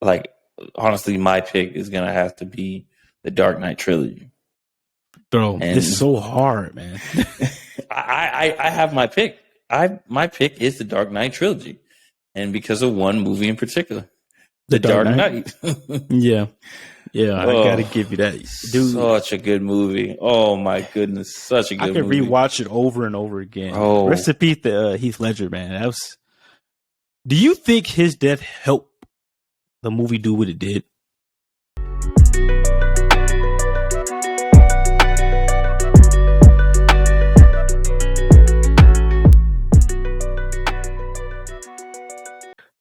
like honestly, my pick is gonna have to be the Dark Knight trilogy. Bro, And this is so hard, man. I have my pick. My pick is the Dark Knight trilogy, and because of one movie in particular, the Dark Knight. Yeah, I gotta give you that, dude. Such a good movie. Oh my goodness, such a good movie. I could rewatch it over and over again. Oh, rest in peace to Heath Ledger, man. That was. Do you think his death helped the movie do what it did?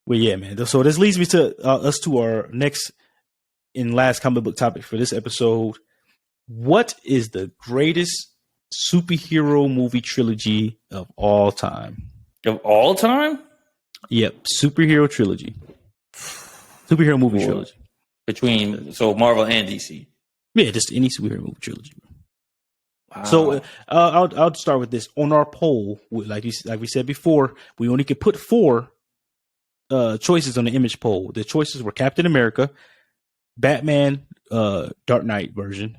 Well, yeah, man. So this leads me to us to our next and last comic book topic for this episode. What is the greatest superhero movie trilogy of all time? Of all time? Yep, superhero trilogy. Superhero movie trilogy. Between Marvel and DC. Yeah, just any superhero movie trilogy. Wow. So I'll start with this. On our poll, like we said before, we only could put 4 choices on the image poll. The choices were Captain America, Batman, Dark Knight version,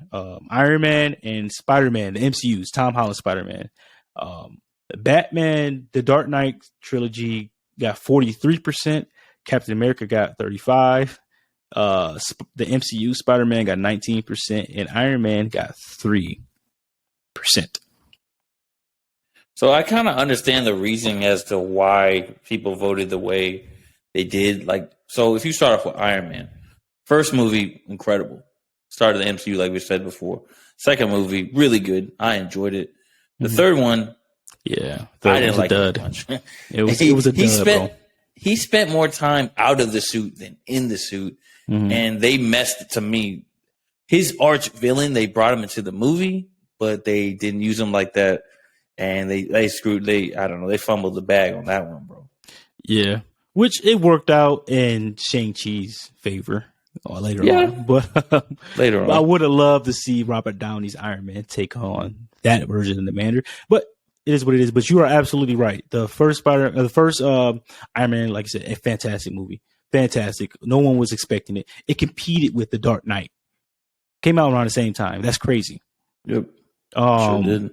Iron Man, and Spider-Man, the MCU's Tom Holland Spider-Man. Batman, the Dark Knight trilogy got 43%. Captain America got 35%. The MCU Spider-Man got 19%, and Iron Man got 3%. So I kind of understand the reasoning as to why people voted the way they did. Like, so if you start off with Iron Man, first movie, incredible. Started the MCU, like we said before. Second movie, really good. I enjoyed it. The third one, yeah, I didn't like it much. It was a dud, bro. He spent more time out of the suit than in the suit, and they messed it to me. His arch villain, they brought him into the movie, but they didn't use him like that, and they screwed. I don't know. They fumbled the bag on that one, bro. Yeah, which it worked out in Shang-Chi's favor later on, but later on, I would have loved to see Robert Downey's Iron Man take on that version of the Mandarin, but. It is what it is, but you are absolutely right. The first Iron Man, like I said, a fantastic movie. Fantastic. No one was expecting it. It competed with The Dark Knight. Came out around the same time. That's crazy. Yep. Sure did.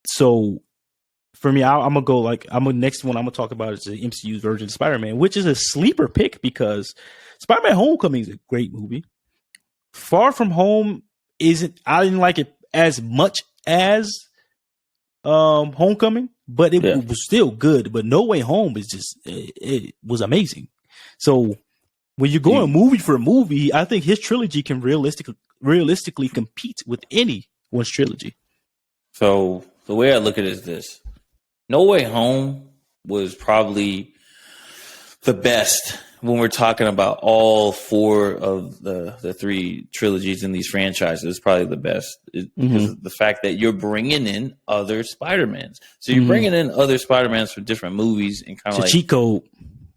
So for me, I'm gonna go next one I'm gonna talk about is the MCU's version of Spider-Man, which is a sleeper pick because Spider-Man Homecoming is a great movie. Far From Home I didn't like it as much as Homecoming, but it was still good. But No Way Home is it was amazing. So when you're going movie for movie, I think his trilogy can realistically compete with anyone's trilogy. So the way I look at it is this: No Way Home was probably the best when we're talking about all 4 of the 3 trilogies in these franchises. It's probably the best because of the fact that you're bringing in other Spider-Mans. So you're bringing in other Spider-Mans for different movies and kind of like cheat code.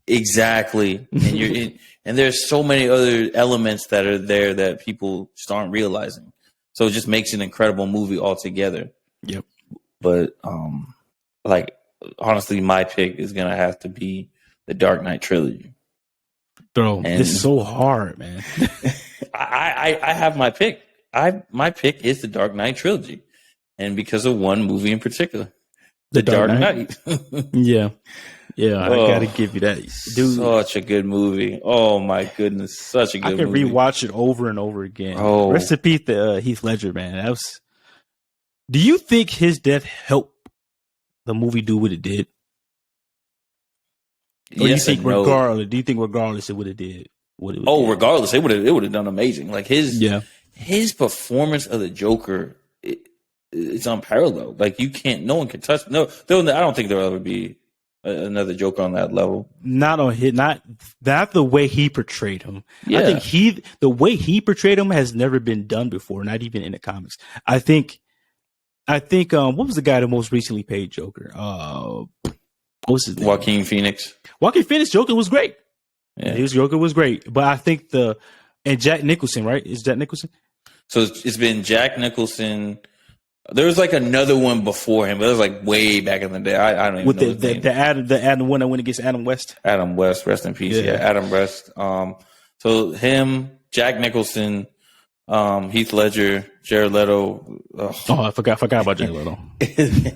Exactly. And and there's so many other elements that are there that people just aren't realizing. So it just makes an incredible movie altogether. Yep. But like honestly, my pick is gonna have to be the Dark Knight trilogy. Bro, this is so hard, man. I have my pick. My pick is the Dark Knight trilogy, and because of one movie in particular, the Dark Knight. Yeah, I gotta give you that, dude. Such a good movie. Oh my goodness, such a good movie. I could rewatch it over and over again. Rest in peace to Heath Ledger, man. That was. Do you think his death helped the movie do what it did? Or yes, do you think regardless it would have did what it would regardless, it would have done amazing. Like his performance of the Joker, it's unparalleled. Like no one can touch. No, I don't think there'll ever be another Joker on that level. Not the way he portrayed him. Yeah. I think the way he portrayed him has never been done before, not even in the comics. I think what was the guy that most recently played Joker? What was his name? Joaquin Phoenix. Joaquin Phoenix Joker was great. Yeah. His Joker was great. But I think and Jack Nicholson, right? Is Jack Nicholson? So it's been Jack Nicholson, There was like another one before him, but it was like way back in the day. I don't even with know his name. the Adam one that went against Adam West. Adam West, rest in peace. Yeah, Adam West. So him, Jack Nicholson, Heath Ledger, Jared Leto. Oh, I forgot about Jared Leto.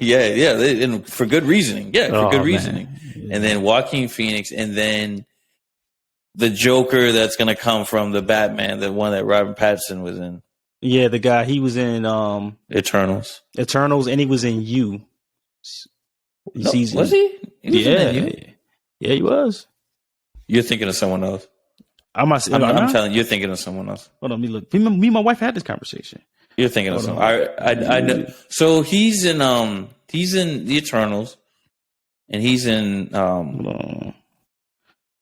yeah, and for good reasoning. Yeah, for good reasoning. Yeah. And then Joaquin Phoenix, and then the Joker that's going to come from the Batman, the one that Robert Pattinson was in. Yeah, the guy, he was in Eternals, and he was in You. No, was he? Yeah, he was. You're thinking of someone else. I'm telling you, you're thinking of someone else. Hold on, let me look. Me and my wife had this conversation. You're thinking of someone. I know. So he's in the Eternals, and he's in and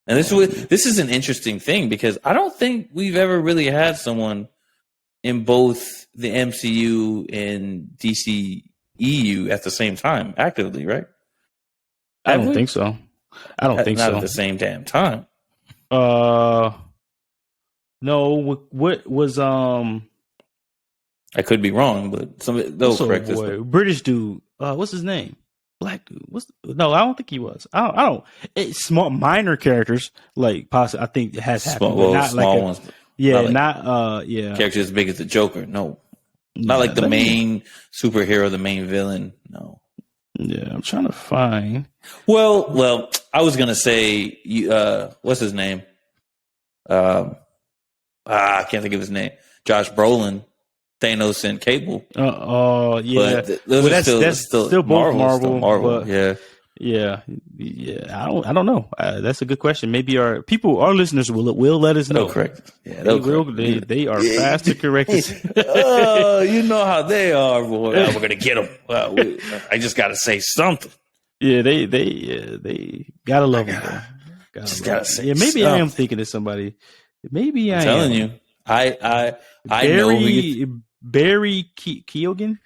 this is an interesting thing because I don't think we've ever really had someone in both the MCU and DCEU at the same time actively, right? I don't think so. Not at the same damn time. No. What was I could be wrong, but they'll correct this. British dude. What's his name? Black dude. No, I don't think he was. I don't. It's small minor characters like possibly. I think it has happened, but not small ones. Yeah, not characters as big as the Joker. No, not like the main superhero, the main villain. No. Yeah, I'm trying to find. Well, I was gonna say, what's his name? I can't think of his name. Josh Brolin, Thanos and Cable. Yeah. But that's still both Marvel. Still Marvel. But, yeah. I don't know. That's a good question. Maybe our listeners will let us know. They'll correct. Yeah, they are fast to correct us. You know how they are, boy. We're gonna get them. I just gotta say something. Yeah, they gotta love them. Gotta say. Yeah, maybe something. I am thinking of somebody. Maybe I'm telling you. I know Barry Keoghan,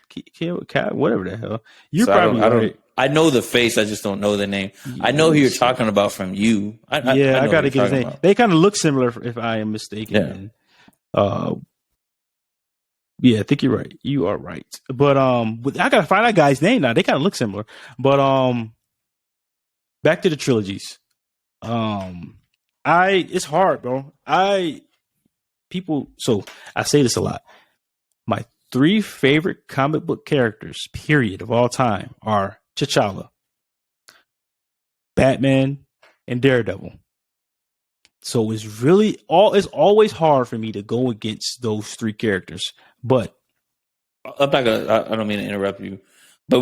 whatever the hell. You're probably right. I know the face. I just don't know the name. I know who you're talking about from You. I got to get his name. About. They kind of look similar, if I am mistaken. Yeah. I think you're right. You are right. But I got to find that guy's name now. They kind of look similar. But back to the trilogies. It's hard, bro. So I say this a lot. My 3 favorite comic book characters, period, of all time are T'Challa, Batman, and Daredevil. So it's always hard for me to go against those 3 characters. But I don't mean to interrupt you, but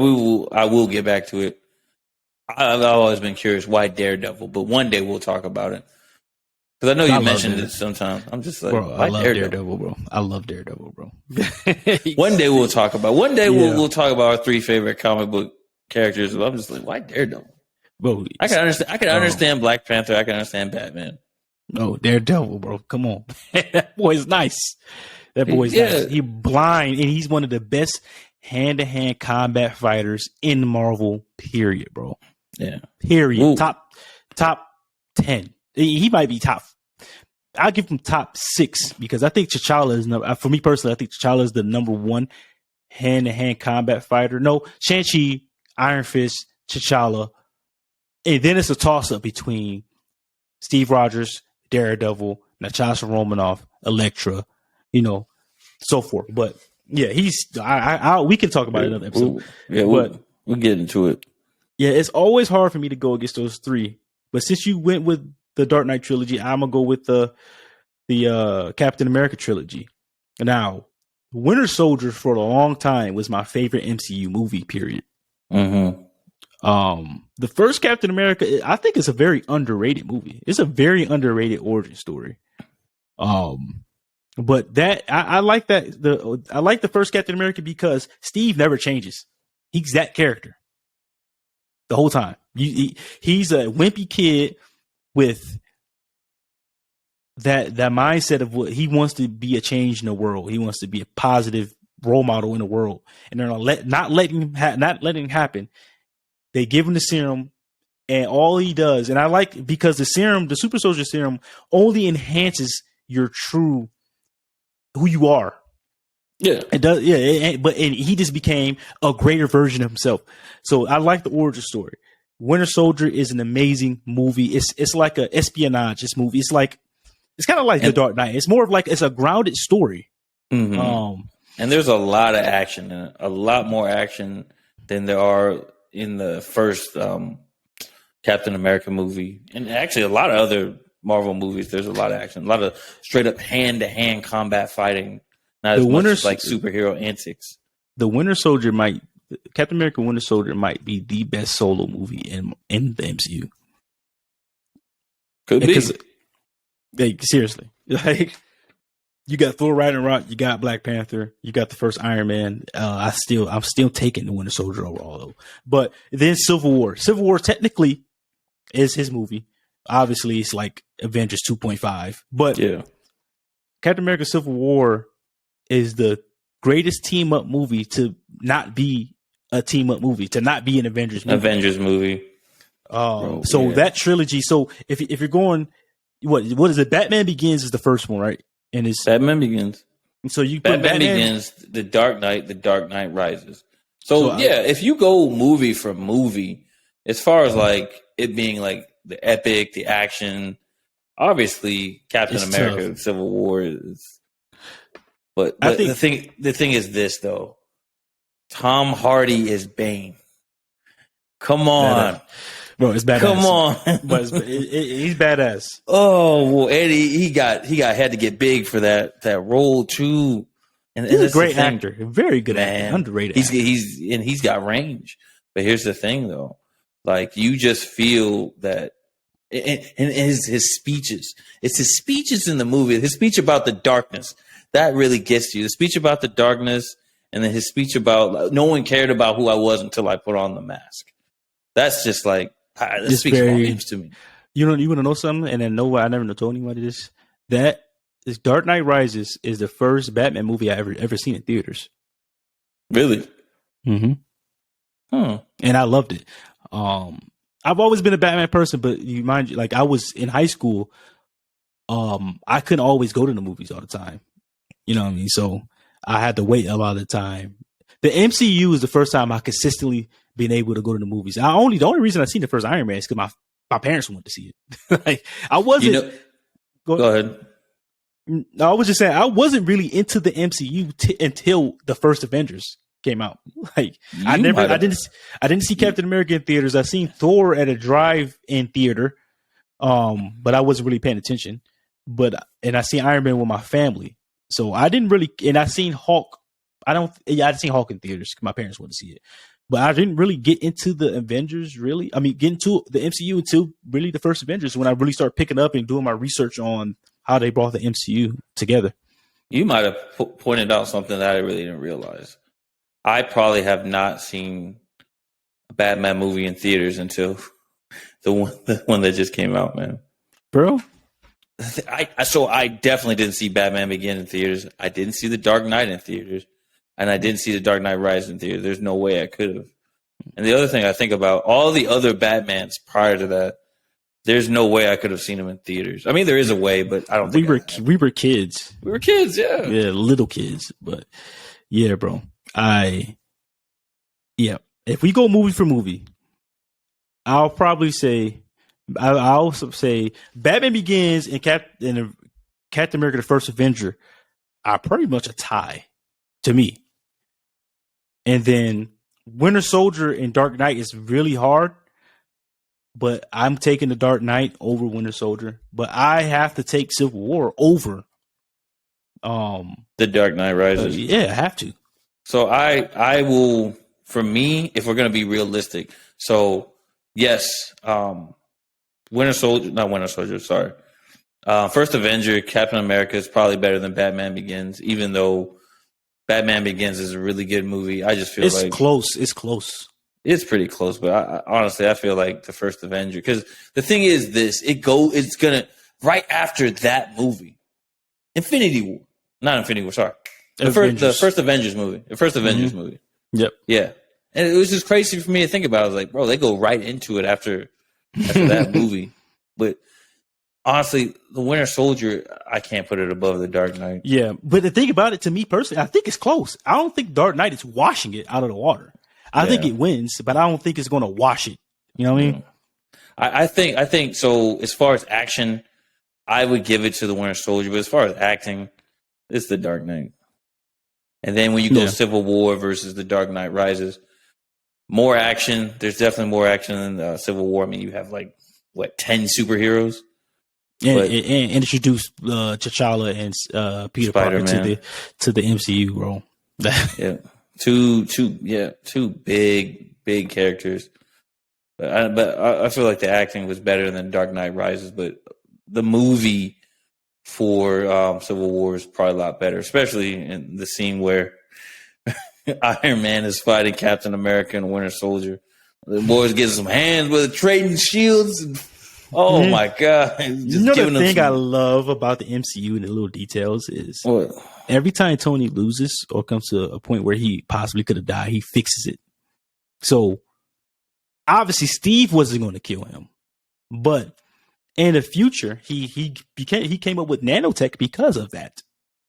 I will get back to it. I've always been curious why Daredevil, but one day we'll talk about it. Because I know you mentioned it sometimes. I'm just like, bro, I love Daredevil, bro. I love Daredevil, bro. One day we'll talk about. We'll talk about our 3 favorite comic book characters. I'm just like, why Daredevil? Bro, I can understand. I can understand Black Panther. I can understand Batman. No, Daredevil, bro. Come on, that boy's nice. Nice. He's blind, and he's one of the best hand-to-hand combat fighters in Marvel. Period, bro. Yeah. Period. Ooh. Top 10. He might be top. I'll give him top 6 because I think T'Challa is for me personally. I think T'Challa is the number 1 hand-to-hand combat fighter. No, Shang-Chi, Iron Fist, T'Challa, and then it's a toss-up between Steve Rogers, Daredevil, Natasha Romanoff, Elektra, so forth. But yeah, we can talk about it in another episode. We'll get into it. Yeah, it's always hard for me to go against those 3. But since you went with the Dark Knight trilogy, I'm gonna go with the Captain America trilogy. Now, Winter Soldier for a long time was my favorite MCU movie. Period. Mm-hmm. The first Captain America, I think, is a very underrated movie. It's a very underrated origin story. But that I like that I like the first Captain America because Steve never changes. He's that character the whole time. He's a wimpy kid with that mindset of what he wants to be, a change in the world. He wants to be a positive role model in the world, and they're not letting him happen. They give him the serum, and all he does, and I like because the super soldier serum only enhances your true who you are. Yeah. It does, yeah. But he just became a greater version of himself. So I like the origin story. Winter Soldier is an amazing movie. It's like a espionage movie. It's kind of like The Dark Knight. It's more of like it's a grounded story. Mm-hmm. And there's a lot of action in it. A lot more action than there are in the first Captain America movie, and actually a lot of other Marvel movies. There's a lot of action, a lot of straight up hand to hand combat fighting. Not as much as like superhero antics. Captain America Winter Soldier might be the best solo movie in the MCU. Could be. Like, seriously. Like, you got Thor Ragnarok, you got Black Panther, you got the first Iron Man. I'm still taking the Winter Soldier overall though. But then Civil War. Civil War technically is his movie. Obviously, it's like Avengers 2.5. But yeah, Captain America Civil War is the greatest team up movie to not be a team up movie, to not be an Avengers movie. That trilogy. So if you're going, what is it? Batman Begins is the first one, right? And it's Batman Begins. So you Batman Begins, The Dark Knight Rises. So yeah, if you go movie for movie, as far as like it being like the epic, the action, obviously Captain America Civil War is. But I think the thing is this though. Tom Hardy is Bane. Come on. Bro, it's badass. Come on. But he's badass. Oh, well, Eddie, he had to get big for that role too. And he's a great actor. Very good actor. Underrated. He's got range. But here's the thing though. Like you just feel that and his speeches. It's his speeches in the movie. His speech about the darkness. That really gets you. The speech about the darkness, and then his speech about no one cared about who I was until I put on the mask. That's just like that speaks volumes to me. You want to know something? And then I never told anybody this. That is Dark Knight Rises is the first Batman movie I ever seen in theaters. Really? Mm-hmm. Huh. And I loved it. I've always been a Batman person, but like I was in high school. I couldn't always go to the movies all the time. You know what I mean? So I had to wait a lot of the time. The MCU is the first time I consistently been able to go to the movies. The only reason I seen the first Iron Man is because my parents wanted to see it. Like I wasn't. Go ahead. I was just saying I wasn't really into the MCU until the first Avengers came out. Like I didn't see Captain America in theaters. I seen Thor at a drive-in theater, but I wasn't really paying attention. And I seen Iron Man with my family. So I didn't really, and I seen Hulk. I'd seen Hulk in theaters because my parents wanted to see it, but I didn't really get into the Avengers. Really, get into the MCU until really the first Avengers when I really started picking up and doing my research on how they brought the MCU together. You might have pointed out something that I really didn't realize. I probably have not seen a Batman movie in theaters until the one that just came out, man. Bro. I definitely didn't see Batman Begin in theaters. I didn't see The Dark Knight in theaters, and I didn't see The Dark Knight Rises in theaters. There's no way I could have. And the other thing I think about, all the other Batmans prior to that, there's no way I could have seen them in theaters. I mean, there is a way, but I don't think we were kids. We were kids, yeah, little kids. But yeah, bro, if we go movie for movie, I'll probably say. I also say Batman Begins and Captain America: The First Avenger are pretty much a tie to me. And then Winter Soldier and Dark Knight is really hard, but I'm taking the Dark Knight over Winter Soldier. But I have to take Civil War over The Dark Knight Rises. Yeah, I have to. So I will, for me, if we're going to be realistic. So yes, First Avenger, Captain America is probably better than Batman Begins, even though Batman Begins is a really good movie. I just feel it's close. It's close. It's pretty close, but honestly, I feel like the First Avenger, because the thing is this, it's gonna right after that movie, the first Avengers movie, movie. Yep. Yeah, and it was just crazy for me to think about. I was like, bro, they go right into it after that movie. But honestly, the Winter Soldier, I can't put it above the Dark Knight. Yeah, but the thing about it, to me personally, I think it's close. I don't think Dark Knight is washing it out of the water. I think it wins, but I don't think it's going to wash it. You know what I mean? I think so. As far as action, I would give it to the Winter Soldier, but as far as acting, it's the Dark Knight. And then when you go Civil War versus the Dark Knight Rises, more action. There's definitely more action than Civil War. I mean, you have 10 superheroes. And introduce T'Challa and Peter Parker to the MCU, bro. Yeah, two big characters. But I feel like the acting was better than Dark Knight Rises. But the movie for Civil War is probably a lot better, especially in the scene where Iron Man is fighting Captain America and Winter Soldier. The boys get some hands with trading shields. And, oh my God! You know the thing I love about the MCU and the little details is every time Tony loses or comes to a point where he possibly could have died, he fixes it. So obviously Steve wasn't going to kill him, but in the future he came up with nanotech because of that.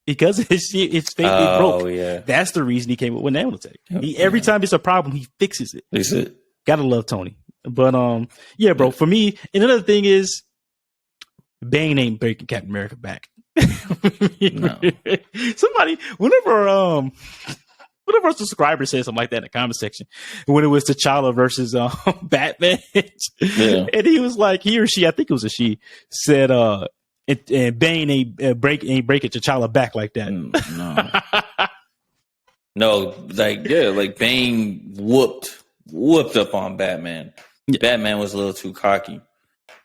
Because his fate broke. Yeah. That's the reason he came up with nanotech. Every time it's a problem, he fixes it. Fix it. Gotta love Tony. But yeah, bro. For me, another thing is Bane ain't breaking Captain America back. No. Somebody, whenever our subscribers said something like that in the comment section, when it was T'Challa versus Batman, and he was like, he or she, I think it was a she, said, and Bane ain't breaking T'Challa back like that. No, like Bane whooped up on Batman. Yeah. Batman was a little too cocky.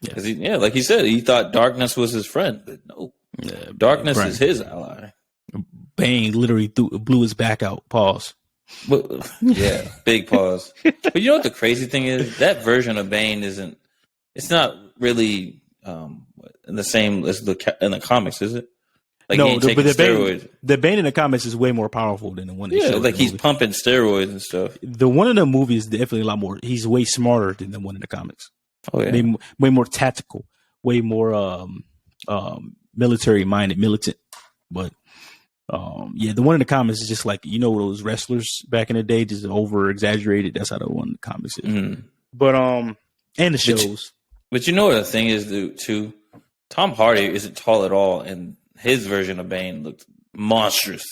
Because like he said, he thought darkness was his friend, but no, darkness is his ally. Bane literally blew his back out. Pause. But, big pause. But you know what the crazy thing is? That version of Bane it's not really in the same as in the comics, is it? Like no, but the Bane in the comics is way more powerful than the one. He's pumping steroids and stuff. The one in the movie is definitely a lot more. He's way smarter than the one in the comics. Oh yeah, way more tactical, way more military minded, militant. But the one in the comics is just like those wrestlers back in the day, just over exaggerated. That's how the one in the comics is. Mm-hmm. But and the shows. But you know what the thing is, too. Tom Hardy isn't tall at all, and his version of Bane looked monstrous.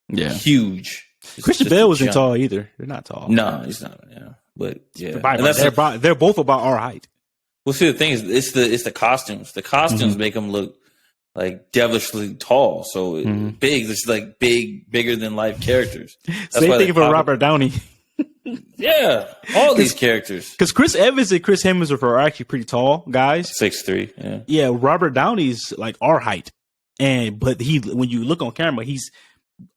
Yeah. Huge. Christian Bale wasn't tall either. They're not tall. No, he's not. Yeah. But yeah. They're both about our height. Well, see, the thing is, it's the costumes. The costumes make them look like devilishly tall. So big. It's like bigger than life characters. That's Same thing for Robert Downey. Yeah. All these characters. Because Chris Evans and Chris Hemsworth are actually pretty tall guys. 6'3". Yeah. Yeah. Robert Downey's like our height. But when you look on camera, he's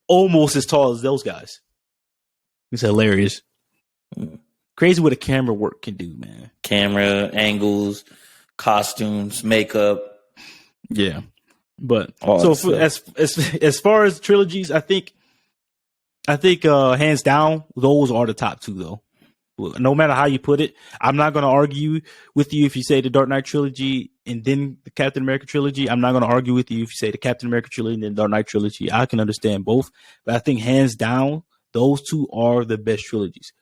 almost as tall as those guys. It's hilarious. Crazy what a camera work can do, man. Camera angles, costumes, makeup. Yeah. But as far as trilogies, I think hands down, those are the top two though. No matter how you put it, I'm not going to argue with you if you say the Dark Knight trilogy and then the Captain America trilogy. I'm not going to argue with you if you say the Captain America trilogy and then the Dark Knight trilogy. I can understand both, but I think hands down, those two are the best trilogies.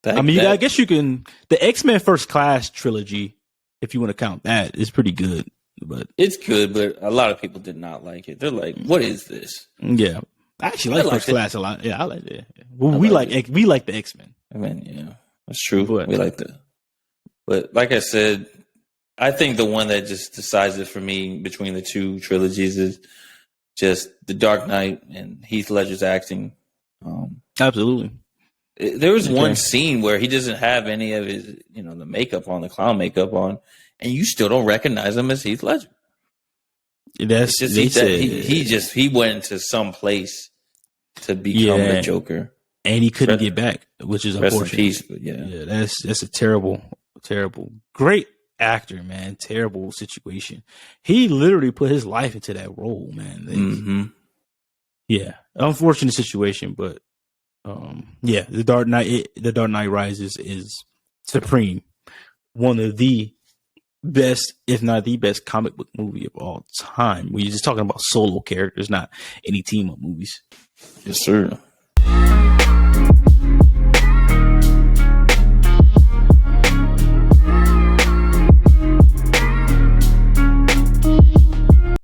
I guess you can. The X-Men First Class trilogy, if you want to count that, is pretty good. But it's good, but a lot of people did not like it. They're like, "What is this?" Yeah. I actually like First Class a lot. Yeah, I like it. Well, we like the X-Men. I mean, yeah, that's true. We like that. But like I said, I think the one that just decides it for me between the two trilogies is just The Dark Knight and Heath Ledger's acting. Absolutely. There was one scene where he doesn't have any of his, the makeup on, the clown makeup on, and you still don't recognize him as Heath Ledger. That's he went into some place to become the Joker, and he couldn't get back, which is unfortunate. Peace, but yeah, that's a terrible. Great actor, man. Terrible situation. He literally put his life into that role, man. Yeah, unfortunate situation, but the Dark Knight Rises is supreme. One of the best, if not the best, comic book movie of all time. We're just talking about solo characters, not any team up movies. Yes, sir.